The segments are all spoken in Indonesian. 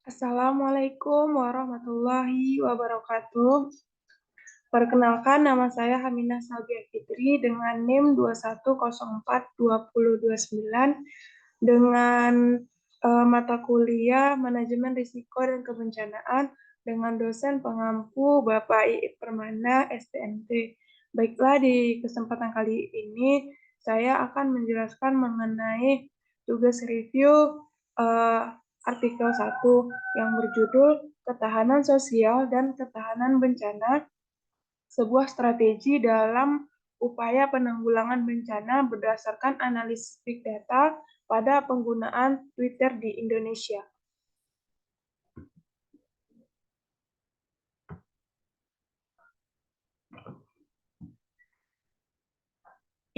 Assalamualaikum warahmatullahi wabarakatuh. Perkenalkan, nama saya Haminah Salbia Fitri dengan NIM 21042029 dengan mata kuliah Manajemen Risiko dan Kebencanaan dengan dosen pengampu Bapak Iip Permana, STMT. Baiklah, di kesempatan kali ini saya akan menjelaskan mengenai tugas review artikel 1 yang berjudul Ketahanan Sosial dan Ketahanan Bencana, sebuah strategi dalam upaya penanggulangan bencana berdasarkan analisis big data pada penggunaan Twitter di Indonesia.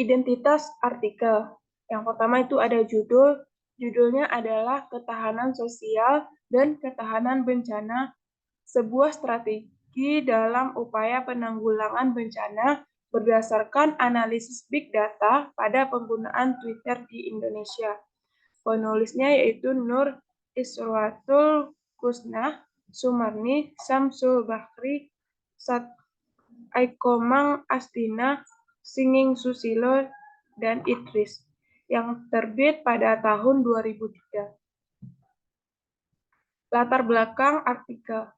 Identitas artikel. Yang pertama itu ada judul. Judulnya adalah Ketahanan Sosial dan Ketahanan Bencana, sebuah strategi dalam upaya penanggulangan bencana berdasarkan analisis big data pada penggunaan Twitter di Indonesia. Penulisnya yaitu Nur Iswatul Kusnah, Sumarni, Samsul Bakri, Aikomang Astina, Singing Susilo, dan Idris, yang terbit pada tahun 2003. Latar belakang artikel.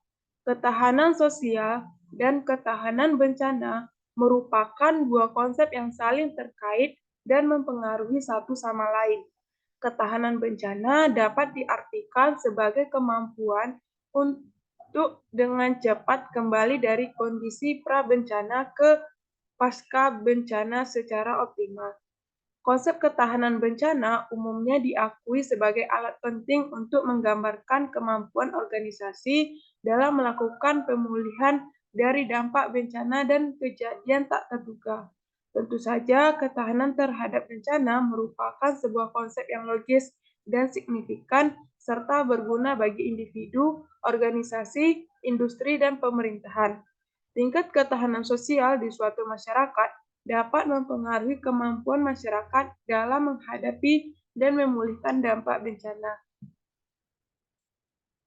Ketahanan sosial dan ketahanan bencana merupakan dua konsep yang saling terkait dan mempengaruhi satu sama lain. Ketahanan bencana dapat diartikan sebagai kemampuan untuk dengan cepat kembali dari kondisi pra-bencana ke pasca bencana secara optimal. Konsep ketahanan bencana umumnya diakui sebagai alat penting untuk menggambarkan kemampuan organisasi dalam melakukan pemulihan dari dampak bencana dan kejadian tak terduga. Tentu saja, ketahanan terhadap bencana merupakan sebuah konsep yang logis dan signifikan serta berguna bagi individu, organisasi, industri, dan pemerintahan. Tingkat ketahanan sosial di suatu masyarakat dapat mempengaruhi kemampuan masyarakat dalam menghadapi dan memulihkan dampak bencana.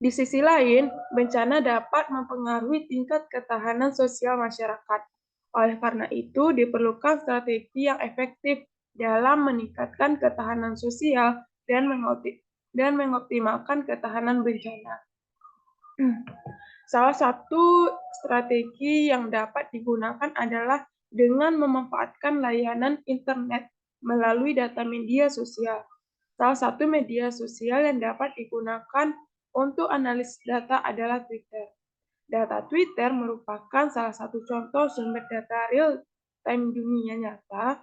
Di sisi lain, bencana dapat mempengaruhi tingkat ketahanan sosial masyarakat. Oleh karena itu, diperlukan strategi yang efektif dalam meningkatkan ketahanan sosial dan mengoptimalkan ketahanan bencana. Salah satu strategi yang dapat digunakan adalah dengan memanfaatkan layanan internet melalui data media sosial. Salah satu media sosial yang dapat digunakan untuk analisis data adalah Twitter. Data Twitter merupakan salah satu contoh sumber data real-time dunia nyata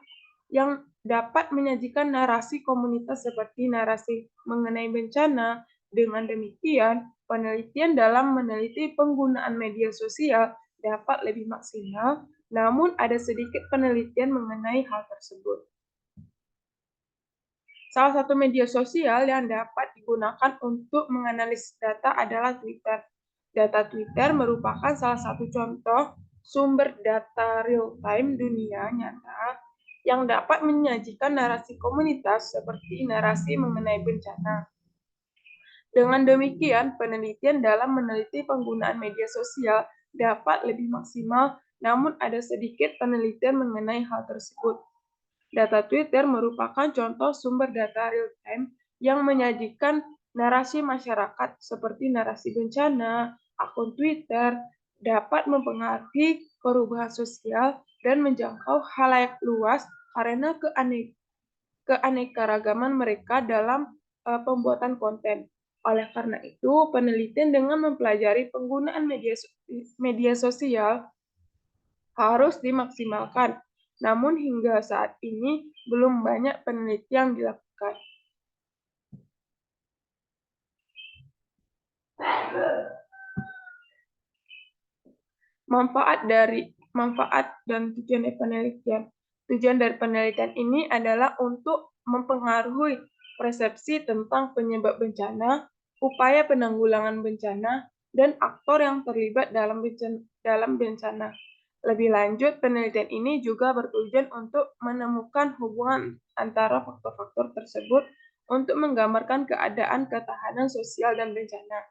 yang dapat menyajikan narasi komunitas seperti narasi mengenai bencana. Dengan demikian, penelitian dalam meneliti penggunaan media sosial dapat lebih maksimal, namun ada sedikit penelitian mengenai hal tersebut. Salah satu media sosial yang dapat digunakan untuk menganalisis data adalah Twitter. Data Twitter merupakan salah satu contoh sumber data real-time dunia nyata yang dapat menyajikan narasi komunitas seperti narasi mengenai bencana. Dengan demikian, penelitian dalam meneliti penggunaan media sosial dapat lebih maksimal, namun ada sedikit penelitian mengenai hal tersebut. Data Twitter merupakan contoh sumber data real-time yang menyajikan narasi masyarakat seperti narasi bencana. Akun Twitter dapat mempengaruhi perubahan sosial dan menjangkau khalayak luas karena keanekaragaman mereka dalam pembuatan konten. Oleh karena itu, penelitian dengan mempelajari penggunaan media sosial harus dimaksimalkan. Namun hingga saat ini belum banyak penelitian yang dilakukan. Manfaat dan tujuan dari penelitian. Tujuan dari penelitian ini adalah untuk mempengaruhi persepsi tentang penyebab bencana, upaya penanggulangan bencana, dan aktor yang terlibat dalam bencana. Lebih lanjut, penelitian ini juga bertujuan untuk menemukan hubungan antara faktor-faktor tersebut untuk menggambarkan keadaan ketahanan sosial dan bencana.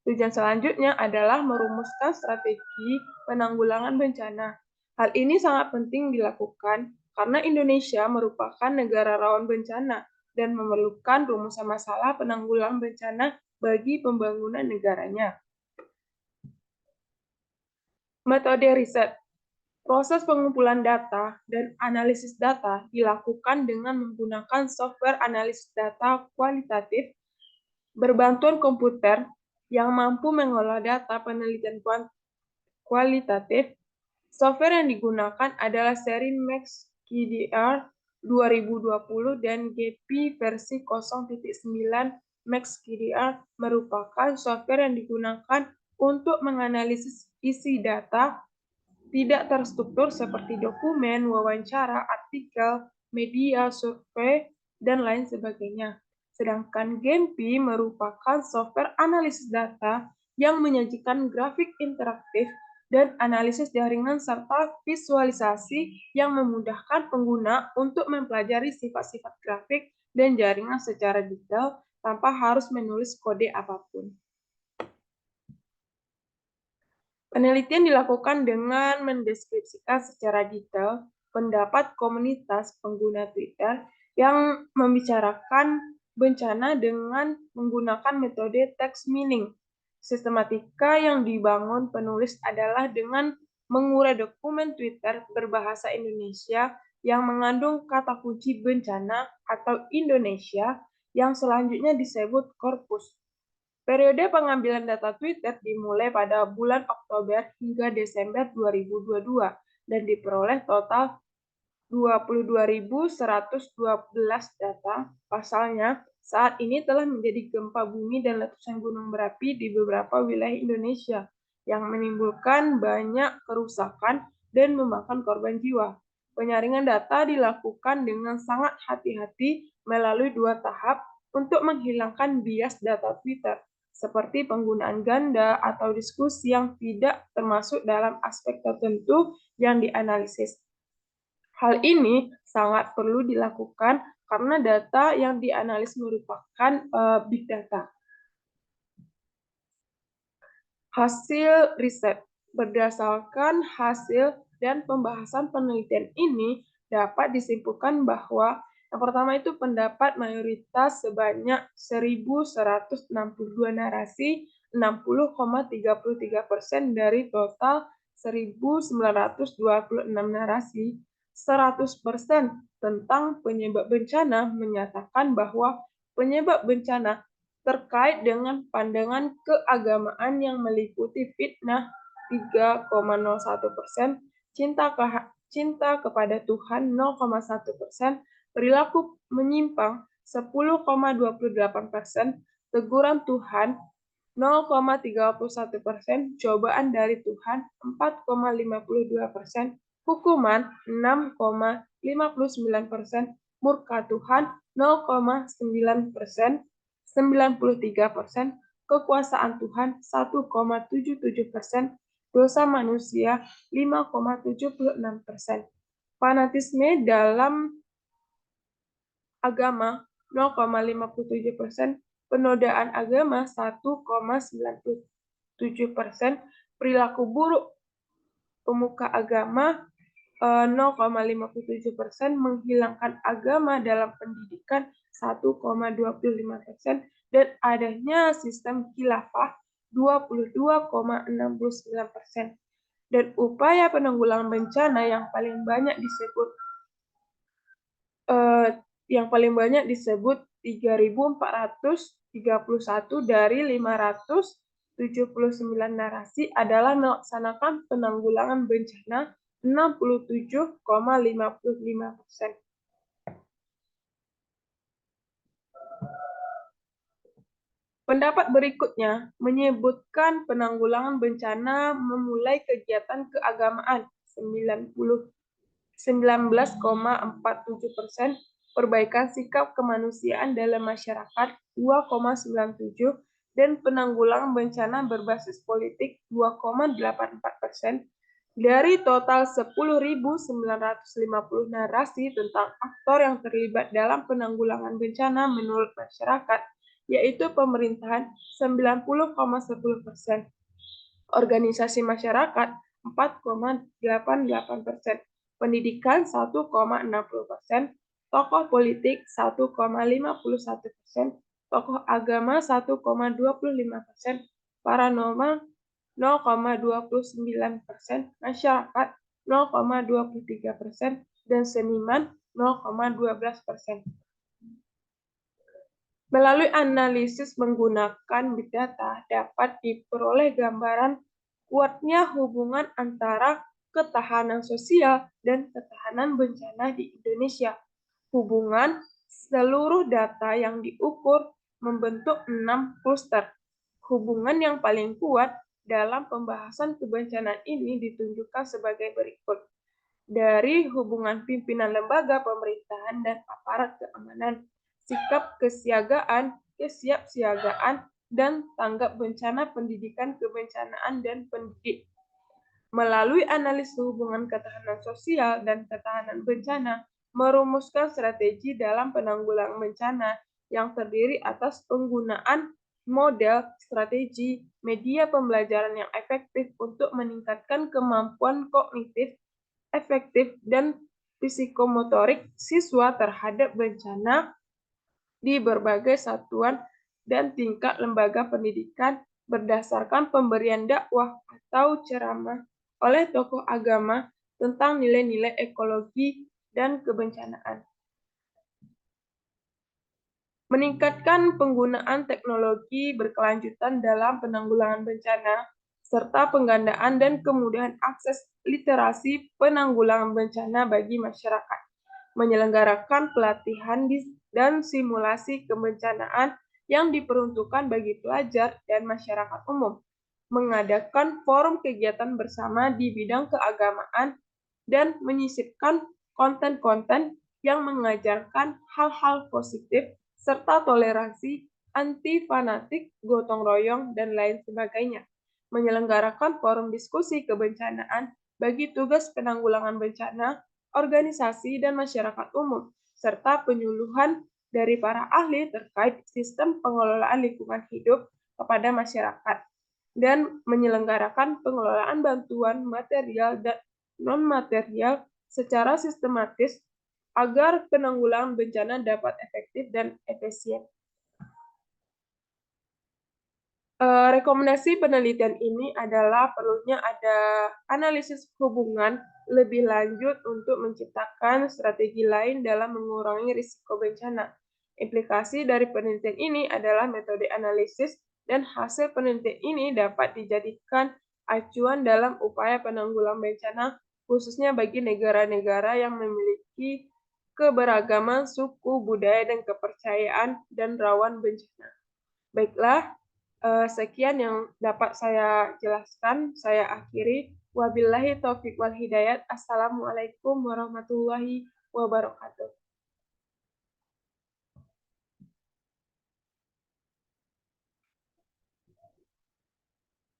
Tujuan selanjutnya adalah merumuskan strategi penanggulangan bencana. Hal ini sangat penting dilakukan karena Indonesia merupakan negara rawan bencana dan memerlukan rumusan masalah penanggulangan bencana bagi pembangunan negaranya. Metode riset. Proses pengumpulan data dan analisis data dilakukan dengan menggunakan software analisis data kualitatif berbantuan komputer yang mampu mengolah data penelitian kualitatif. Software yang digunakan adalah seri MaxQDR 2020 dan GP versi 0.9. MaxQDR merupakan software yang digunakan untuk menganalisis isi data tidak terstruktur seperti dokumen, wawancara, artikel, media, survei, dan lain sebagainya. Sedangkan GEMPI merupakan software analisis data yang menyajikan grafik interaktif dan analisis jaringan serta visualisasi yang memudahkan pengguna untuk mempelajari sifat-sifat grafik dan jaringan secara detail tanpa harus menulis kode apapun. Penelitian dilakukan dengan mendeskripsikan secara detail pendapat komunitas pengguna Twitter yang membicarakan bencana dengan menggunakan metode text mining. Sistematika yang dibangun penulis adalah dengan mengurai dokumen Twitter berbahasa Indonesia yang mengandung kata kunci bencana atau Indonesia yang selanjutnya disebut korpus. Periode pengambilan data Twitter dimulai pada bulan Oktober hingga Desember 2022 dan diperoleh total 22.112 data. Pasalnya, saat ini telah menjadi gempa bumi dan letusan gunung berapi di beberapa wilayah Indonesia yang menimbulkan banyak kerusakan dan memakan korban jiwa. Penyaringan data dilakukan dengan sangat hati-hati melalui 2 tahap untuk menghilangkan bias data Twitter, seperti penggunaan ganda atau diskusi yang tidak termasuk dalam aspek tertentu yang dianalisis. Hal ini sangat perlu dilakukan karena data yang dianalisis merupakan big data. Hasil riset. Berdasarkan hasil dan pembahasan penelitian ini, dapat disimpulkan bahwa yang pertama itu pendapat mayoritas sebanyak 1.162 narasi, 60,33% dari total 1.926 narasi. 100% tentang penyebab bencana menyatakan bahwa penyebab bencana terkait dengan pandangan keagamaan yang meliputi fitnah 3,01%, cinta kepada Tuhan 0,1%, perilaku menyimpang 10,28%, teguran Tuhan 0,31%, cobaan dari Tuhan 4,52%, hukuman 6,59%, murka Tuhan 0,9%, 93%, kekuasaan Tuhan 1,77%, dosa manusia 5,76%. Fanatisme dalam agama 0,57%, penodaan agama 1,97%, perilaku buruk pemuka agama 0,57%, menghilangkan agama dalam pendidikan 1,25%, dan adanya sistem khilafah 22,69%. Dan upaya penanggulangan bencana yang paling banyak disebut 3.431 dari 579 narasi adalah melaksanakan penanggulangan bencana 67,55%. Pendapat berikutnya menyebutkan penanggulangan bencana memulai kegiatan keagamaan 19,47%, perbaikan sikap kemanusiaan dalam masyarakat 2,97%, dan penanggulangan bencana berbasis politik 2,84%. Dari total 10.950 narasi tentang aktor yang terlibat dalam penanggulangan bencana menurut masyarakat, yaitu pemerintahan 90,10%, organisasi masyarakat 4,88%, pendidikan 1,60%, tokoh politik 1,51%, tokoh agama 1,25%, paranormal 0,29%, masyarakat 0,23%, dan seniman 0,12%. Melalui analisis menggunakan big data dapat diperoleh gambaran kuatnya hubungan antara ketahanan sosial dan ketahanan bencana di Indonesia. Hubungan seluruh data yang diukur membentuk 6 kluster. Hubungan yang paling kuat dalam pembahasan kebencanaan ini ditunjukkan sebagai berikut. Dari hubungan pimpinan lembaga pemerintahan dan aparat keamanan, sikap kesiagaan, kesiapsiagaan, dan tanggap bencana pendidikan kebencanaan dan pendidik. Melalui analisis hubungan ketahanan sosial dan ketahanan bencana, merumuskan strategi dalam penanggulangan bencana yang terdiri atas penggunaan model, strategi, media pembelajaran yang efektif untuk meningkatkan kemampuan kognitif, efektif, dan psikomotorik siswa terhadap bencana di berbagai satuan dan tingkat lembaga pendidikan berdasarkan pemberian dakwah atau ceramah oleh tokoh agama tentang nilai-nilai ekologi dan kebencanaan. Meningkatkan penggunaan teknologi berkelanjutan dalam penanggulangan bencana, serta penggandaan dan kemudahan akses literasi penanggulangan bencana bagi masyarakat. Menyelenggarakan pelatihan dan simulasi kebencanaan yang diperuntukkan bagi pelajar dan masyarakat umum. Mengadakan forum kegiatan bersama di bidang keagamaan dan menyisipkan konten-konten yang mengajarkan hal-hal positif serta toleransi, anti fanatik, gotong royong, dan lain sebagainya. Menyelenggarakan forum diskusi kebencanaan bagi tugas penanggulangan bencana, organisasi, dan masyarakat umum, serta penyuluhan dari para ahli terkait sistem pengelolaan lingkungan hidup kepada masyarakat, dan menyelenggarakan pengelolaan bantuan material dan non-material secara sistematis agar penanggulangan bencana dapat efektif dan efisien. Rekomendasi penelitian ini adalah perlunya ada analisis hubungan lebih lanjut untuk menciptakan strategi lain dalam mengurangi risiko bencana. Implikasi dari penelitian ini adalah metode analisis dan hasil penelitian ini dapat dijadikan acuan dalam upaya penanggulangan bencana, khususnya bagi negara-negara yang memiliki keberagaman suku, budaya, dan kepercayaan dan rawan bencana. Baiklah, sekian yang dapat saya jelaskan. Saya akhiri. Wabillahi taufiq wal hidayat. Assalamualaikum warahmatullahi wabarakatuh.